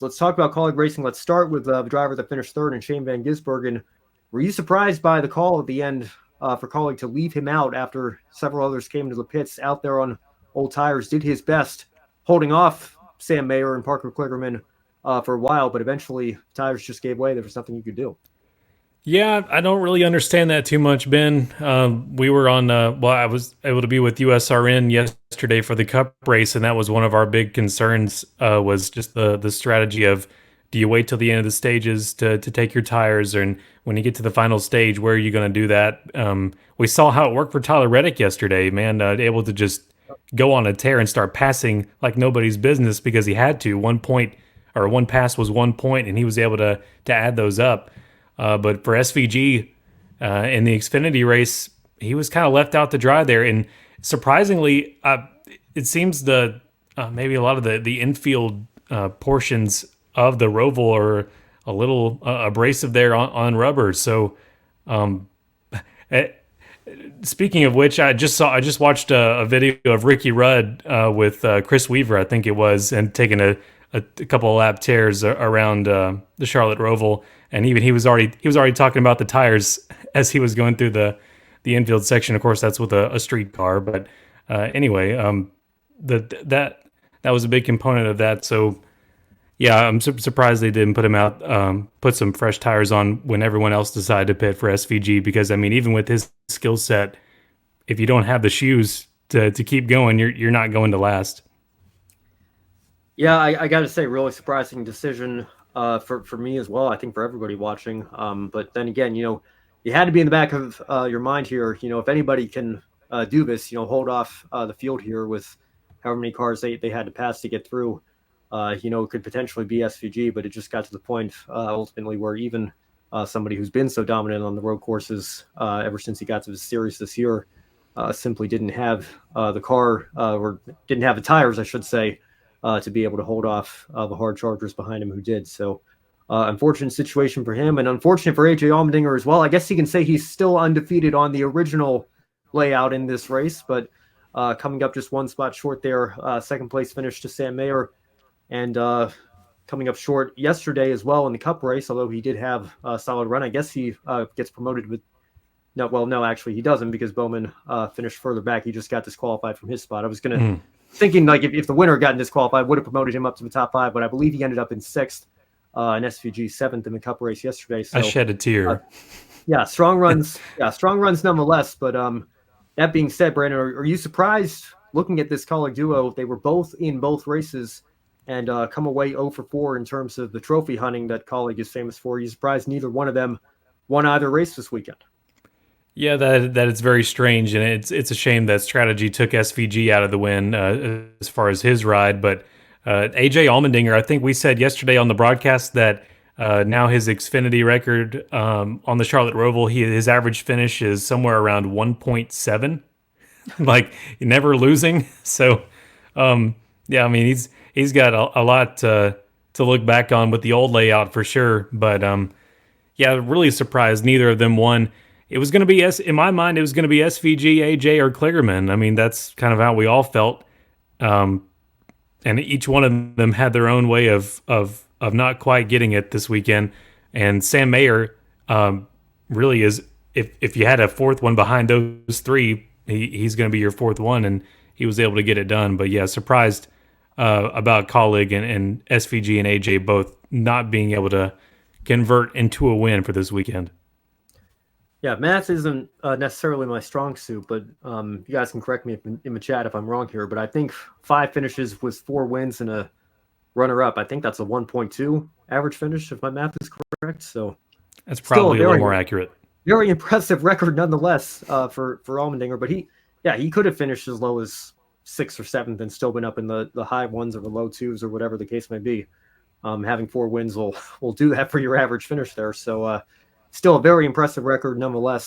let's talk about Kaulig Racing. Let's start with the driver that finished third and Shane van Gisbergen. Were you surprised by the call at the end for Kaulig to leave him out after several others came into the pits out there on old tires? Did his best holding off Sam Mayer and Parker Kligerman for a while, but eventually tires just gave way. There was nothing you could do. Yeah, I don't really understand that too much, Ben. We were on, I was able to be with USRN yesterday for the Cup race, and that was one of our big concerns. Was just the strategy of, do you wait till the end of the stages to take your tires, and when you get to the final stage, where are you going to do that? We saw how it worked for Tyler Reddick yesterday, man, able to just go on a tear and start passing like nobody's business because he had to. 1 point or one pass was 1 point, and he was able to add those up. But for SVG in the Xfinity race, he was kind of left out to dry there. And surprisingly, it seems maybe a lot of the infield portions of the Roval are a little abrasive there on rubber. So, speaking of which, I just watched a video of Ricky Rudd with Chris Weaver, I think it was, and taking a couple of lap tears around the Charlotte Roval. And even he was already talking about the tires as he was going through the infield section. Of course, that's with a street car. But anyway, that was a big component of that. So yeah, I'm surprised they didn't put him out, put some fresh tires on when everyone else decided to pit for SVG. Because I mean, even with his skill set, if you don't have the shoes to keep going, you're not going to last. Yeah, I got to say, really surprising decision for me as well. I think for everybody watching. But then again, you had to be in the back of your mind here. If anybody can do this, hold off the field here with however many cars they had to pass to get through. It could potentially be SVG, but it just got to the point ultimately where even somebody who's been so dominant on the road courses ever since he got to the series this year simply didn't have the car or didn't have the tires, I should say, to be able to hold off the hard chargers behind him who did. So unfortunate situation for him, and unfortunate for AJ Allmendinger as well. I guess he can say he's still undefeated on the original layout in this race, but coming up just one spot short there. Second place finish to Sam Mayer, and coming up short yesterday as well in the Cup race, although he did have a solid run. I guess he gets promoted with no, actually he doesn't, because Bowman finished further back. He just got disqualified from his spot. I was going to thinking like if the winner gotten disqualified, would have promoted him up to the top five, but I believe he ended up in sixth, and SVG seventh in the Cup race yesterday. So I shed a tear. Strong runs. Strong runs nonetheless. But that being said, Brandon, are you surprised looking at this Kaulig duo? They were both in both races and come away 0 for 4 in terms of the trophy hunting that Kaulig is famous for. Are you surprised neither one of them won either race this weekend? Yeah, that it's very strange, and it's a shame that strategy took SVG out of the win as far as his ride. But AJ Allmendinger, I think we said yesterday on the broadcast that now his Xfinity record on the Charlotte Roval, his average finish is somewhere around 1.7, like never losing. So yeah, I mean he's got a lot to look back on with the old layout for sure. But yeah, really surprised neither of them won. It was going to be, in my mind, it was going to be SVG, AJ, or Kligerman. I mean, that's kind of how we all felt. And each one of them had their own way of not quite getting it this weekend. And Sam Mayer really is, if you had a fourth one behind those three, he's going to be your fourth one, and he was able to get it done. But yeah, surprised about Kaulig and SVG and AJ both not being able to convert into a win for this weekend. Yeah, math isn't necessarily my strong suit, but you guys can correct me in the chat if I'm wrong here. But I think 5 finishes was 4 wins and a runner-up. I think that's a 1.2 average finish, if my math is correct. So that's probably a little more accurate. Very impressive record nonetheless for Allmendinger. But he could have finished as low as 6th or 7th and still been up in the high 1s or the low 2s or whatever the case may be. Having 4 wins will do that for your average finish there. So still a very impressive record nonetheless.